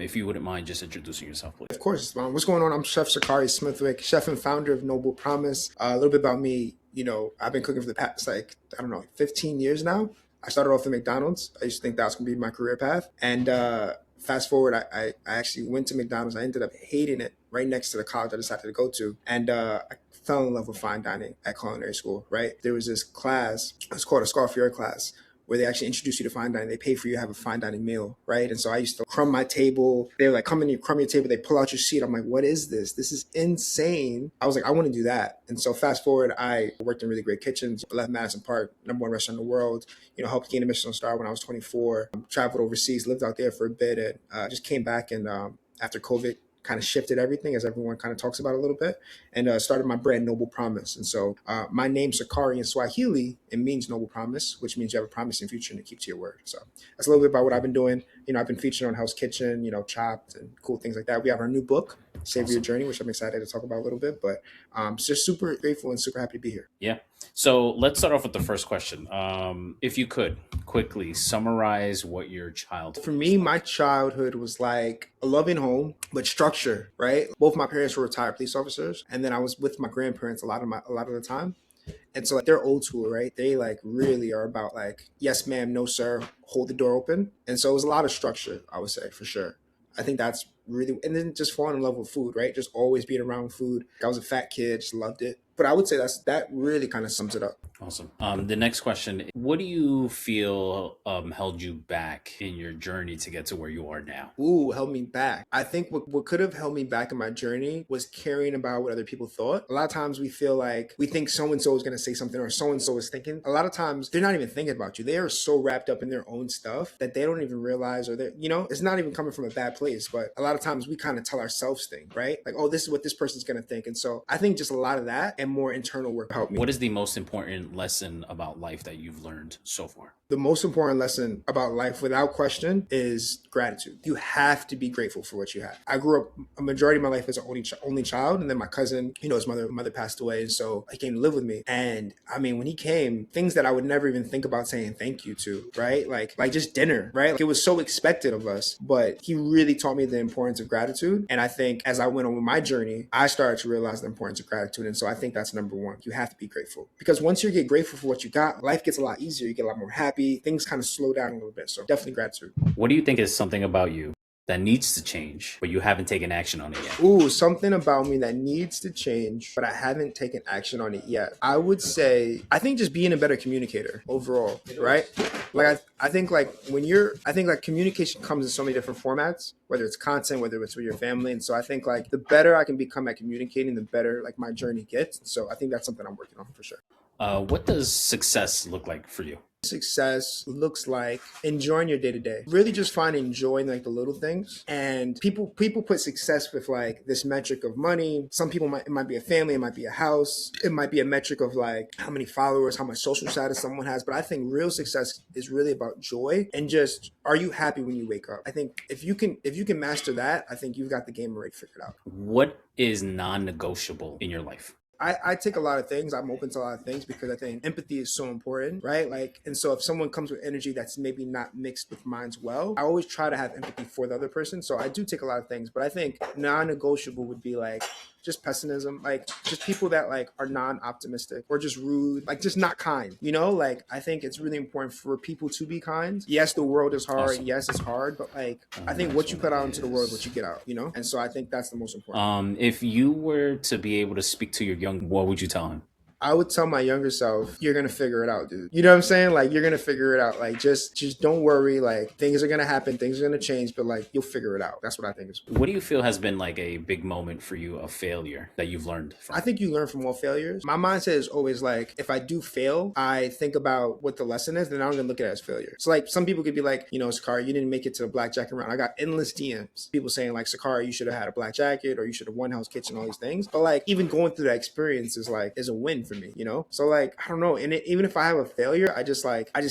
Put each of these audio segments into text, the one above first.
if you wouldn't mind just introducing yourself, please. Of course. What's going on? I'm Chef Sakari Smithwick, chef and founder of Noble Promise. A little bit about me. I've been cooking for the past, I don't know, 15 years now. I started off at McDonald's. I used to think that was going to be my career path. And fast forward, I actually went to McDonald's. I ended up hating it right next to the college I decided to go to. And I fell in love with fine dining at culinary school, right? There was this class, it's called a Scarfier class, where they actually introduce you to fine dining. They pay for you to have a fine dining meal, right? And so I used to crumb my table. They were like, come in, you crumb your table. They pull out your seat. I'm like, what is this? This is insane. I was like, I want to do that. And so fast forward, I worked in really great kitchens. I left Madison Park, #1 restaurant in the world, helped gain a Michelin star when I was 24, traveled overseas, lived out there for a bit, and just came back. And after COVID, kind of shifted everything, as everyone kind of talks about a little bit, and started my brand Noble Promise. And so my name Sakari in Swahili, it means Noble Promise, which means you have a promising future and to keep to your word. So that's a little bit about what I've been doing. I've been featured on Hell's Kitchen, Chopped, and cool things like that. We have our new book, Save Your Journey, which I'm excited to talk about a little bit, but just super grateful and super happy to be here. Yeah. So let's start off with the first question. If you could quickly summarize what your childhood For me, my childhood was like a loving home, but structure, right? Both my parents were retired police officers, and then I was with my grandparents a lot of the time. And so they're old school, right? They really are about yes, ma'am, no, sir, hold the door open. And so it was a lot of structure, I would say, for sure. I think that's really, and then just falling in love with food, right? Just always being around food. I was a fat kid, just loved it. But I would say that really kind of sums it up. Awesome. The next question, what do you feel held you back in your journey to get to where you are now? Ooh, held me back. I think what could have held me back in my journey was caring about what other people thought. A lot of times we feel like we think so-and-so is going to say something or so-and-so is thinking. A lot of times they're not even thinking about you. They are so wrapped up in their own stuff that they don't even realize, or it's not even coming from a bad place. But a lot of times we kind of tell ourselves things, right? Like, oh, this is what this person's going to think. And so I think just a lot of that and more internal work helped me. What is the most important lesson about life that you've learned so far? The most important lesson about life, without question, is gratitude. You have to be grateful for what you have. I grew up a majority of my life as an only child, and then my cousin, his mother passed away, and so he came to live with me. And I mean, when he came, things that I would never even think about saying thank you to, right? Like just dinner, right? It was so expected of us, but he really taught me the importance of gratitude. And I think as I went on with my journey, I started to realize the importance of gratitude. And so I think that's number one. You have to be grateful, because once you get grateful for what you got, life gets a lot easier. You get a lot more happy. Things kind of slow down a little bit. So definitely gratitude. What do you think is something about you that needs to change, but you haven't taken action on it yet? Ooh, something about me that needs to change, but I haven't taken action on it yet. I would say, I think just being a better communicator overall, right? I think communication comes in so many different formats, whether it's content, whether it's with your family. And so I think the better I can become at communicating, the better my journey gets. So I think that's something I'm working on for sure. What does success look like for you? Success looks like enjoying your day to day, really just finding joy in the little things. And people put success with this metric of money. Some people it might be a family, it might be a house, it might be a metric of how many followers, how much social status someone has. But I think real success is really about joy and just, are you happy when you wake up? I think if you can master that, I think you've got the game already figured out. What is non-negotiable in your life? I take a lot of things. I'm open to a lot of things because I think empathy is so important, right? And so if someone comes with energy that's maybe not mixed with mine's well, I always try to have empathy for the other person. So I do take a lot of things, but I think non-negotiable would be just pessimism, just people that are non-optimistic or just rude, just not kind, I think it's really important for people to be kind. Yes, the world is hard. Awesome. Yes, it's hard, but I think what you put out into the world, what you get out, and so I think that's the most important. If you were to be able to speak to your young, what would you tell him? I would tell my younger self, you're going to figure it out, dude. You know what I'm saying? You're going to figure it out. Just don't worry. Things are going to happen. Things are going to change, but you'll figure it out. That's what I think is. What do you feel has been a big moment for you of failure that you've learned from? I think you learn from all failures. My mindset is always if I do fail, I think about what the lesson is, then I'm going to look at it as failure. So some people could be Sakari, you didn't make it to the black jacket round. I got endless DMs. People saying Sakari, you should have had a black jacket or you should have won Hell's Kitchen, all these things. But even going through that experience is a win for me, So like, I don't know. And even if I have a failure, I just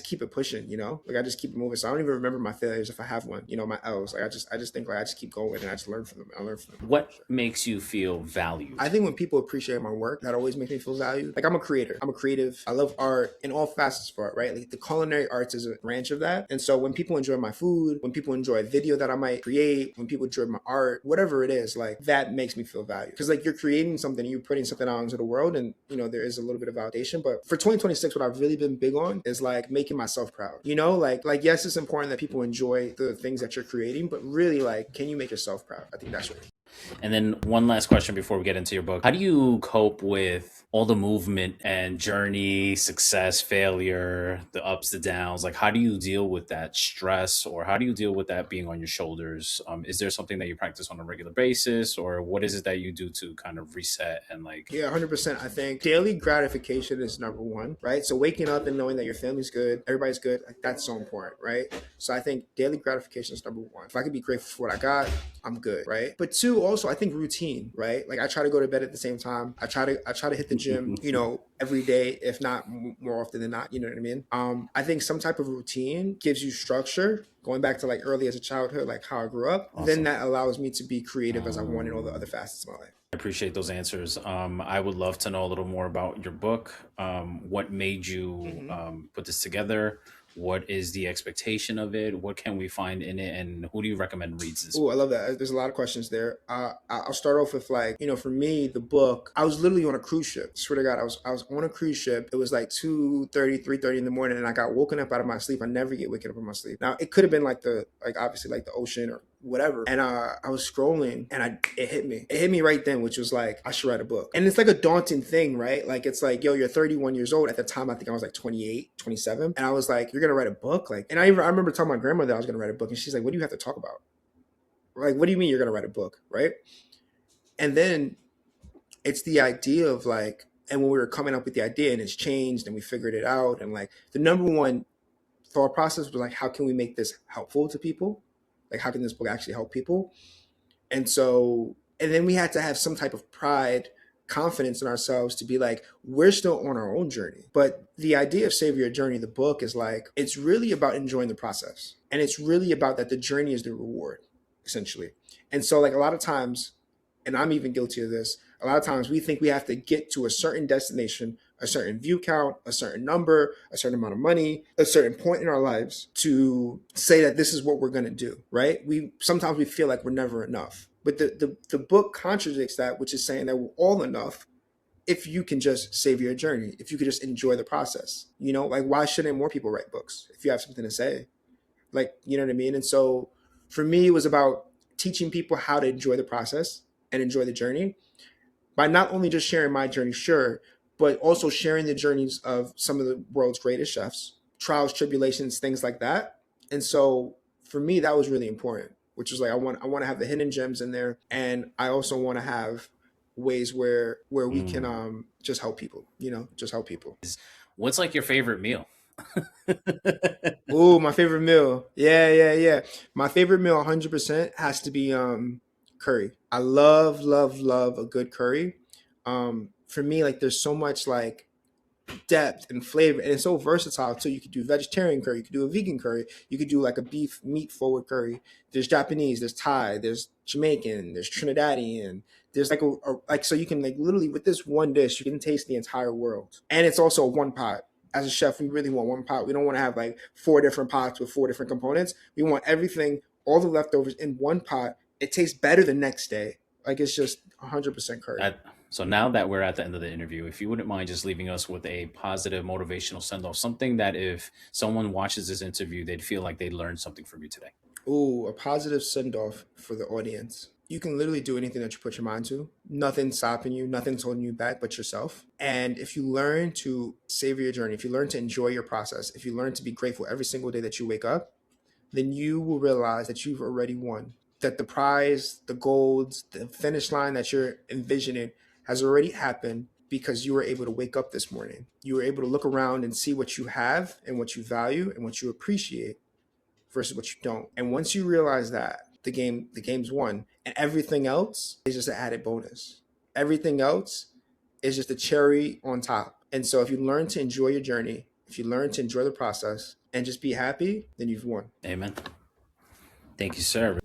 keep it pushing, Like I just keep it moving. So I don't even remember my failures if I have one, my L's. Like I just think like I just keep going and I just learn from them. I learn from them. What Sure. makes you feel valued? I think when people appreciate my work, that always makes me feel valued. Like I'm a creator. I'm a creative. I love art in all facets of art, right? Like the culinary arts is a branch of that. And so when people enjoy my food, when people enjoy a video that I might create, when people enjoy my art, whatever it is, like that makes me feel valued. Because like you're creating something, you're putting something out into the world, and there is a little bit of validation. But for 2026, what I've really been big on is like making myself proud. Like yes, it's important that people enjoy the things that you're creating, but really like, can you make yourself proud? I think that's what. And then one last question before we get into your book. How do you cope with all the movement and journey, success, failure, the ups, the downs? Like, how do you deal with that stress, or how do you deal with that being on your shoulders? Is there something that you practice on a regular basis, or what is it that you do to kind of reset and like? Yeah, 100%. I think daily gratification is number one, right? So waking up and knowing that your family's good, everybody's good, like that's so important, right? So I think daily gratification is number one. If I could be grateful for what I got, I'm good, right? But two, also I think routine, right? Like I try to go to bed at the same time. I try to hit the gym, every day, if not more often than not. You know what I mean? I think some type of routine gives you structure. Going back to like early as a childhood, like how I grew up, then Awesome. that allows me to be creative as I want in all the other facets of my life. I appreciate those answers. I would love to know a little more about your book. What made you Mhm. put this together? What is the expectation of it? What can we find in it? And who do you recommend reads this Oh, I book? love that. There's a lot of questions there. I'll start off with like, for me, the book. I was literally on a cruise ship. Swear to God, I was on a cruise ship. It was like 2:30, 3:30 in the morning, and I got woken up out of my sleep. I never get waken up in my sleep. Now it could have been like obviously like the ocean or whatever. And I was scrolling, and it hit me. It hit me right then, which was like I should write a book. And it's like a daunting thing, right? Like it's like, yo, you're 31 years old. At the time, I think I was like 28, 27, and I was like, you're gonna write a book, like. And I remember telling my grandmother I was gonna write a book, and she's like, what do you have to talk about? Like, what do you mean you're going to write a book? Right. And then it's the idea of like, and when we were coming up with the idea and it's changed and we figured it out. And like the number one thought process was like, how can we make this helpful to people? Like, how can this book actually help people? And so, and then we had to have some type of pride, confidence in ourselves to be like, we're still on our own journey. But the idea of Save Your Journey, the book, is like, it's really about enjoying the process. And it's really about that the journey is the reward, essentially. And so, like, a lot of times, and I'm even guilty of this, a lot of times we think we have to get to a certain destination, a certain view count, a certain number, a certain amount of money, a certain point in our lives to say that this is what we're going to do, right? Sometimes we feel like we're never enough. But the book contradicts that, which is saying that we're all enough if you can just save your journey, if you could just enjoy the process. Like why shouldn't more people write books if you have something to say? Like, you know what I mean? And so for me, it was about teaching people how to enjoy the process and enjoy the journey by not only just sharing my journey, sure, but also sharing the journeys of some of the world's greatest chefs, trials, tribulations, things like that. And so for me, that was really important, which is like I want to have the hidden gems in there, and I also want to have ways where we can Mm. just help people, just help people. What's like your favorite meal? Oh, my favorite meal. Yeah, yeah, yeah. My favorite meal 100% has to be curry. I love love love a good curry. For me, like there's so much like depth and flavor, and it's so versatile too. You could do vegetarian curry, you could do a vegan curry, you could do like a beef meat forward curry. There's Japanese, there's Thai, there's Jamaican, there's Trinidadian. There's like like, so you can like literally with this one dish you can taste the entire world, and it's also a one pot. As a chef, we really want one pot. We don't want to have like four different pots with four different components. We want everything, all the leftovers in one pot. It tastes better the next day. Like it's just 100% curry. I, so now that we're at the end of the interview, if you wouldn't mind just leaving us with a positive motivational send off, something that if someone watches this interview, they'd feel like they learned something from you today. Ooh, a positive send off for the audience. You can literally do anything that you put your mind to. Nothing's stopping you, nothing's holding you back but yourself. And if you learn to savor your journey, if you learn to enjoy your process, if you learn to be grateful every single day that you wake up, then you will realize that you've already won. That the prize, the gold, the finish line that you're envisioning has already happened because you were able to wake up this morning. You were able to look around and see what you have and what you value and what you appreciate versus what you don't. And once you realize that, the game's won, and everything else is just an added bonus. Everything else is just a cherry on top. And so if you learn to enjoy your journey, if you learn to enjoy the process and just be happy, then you've won. Amen. Thank you, sir.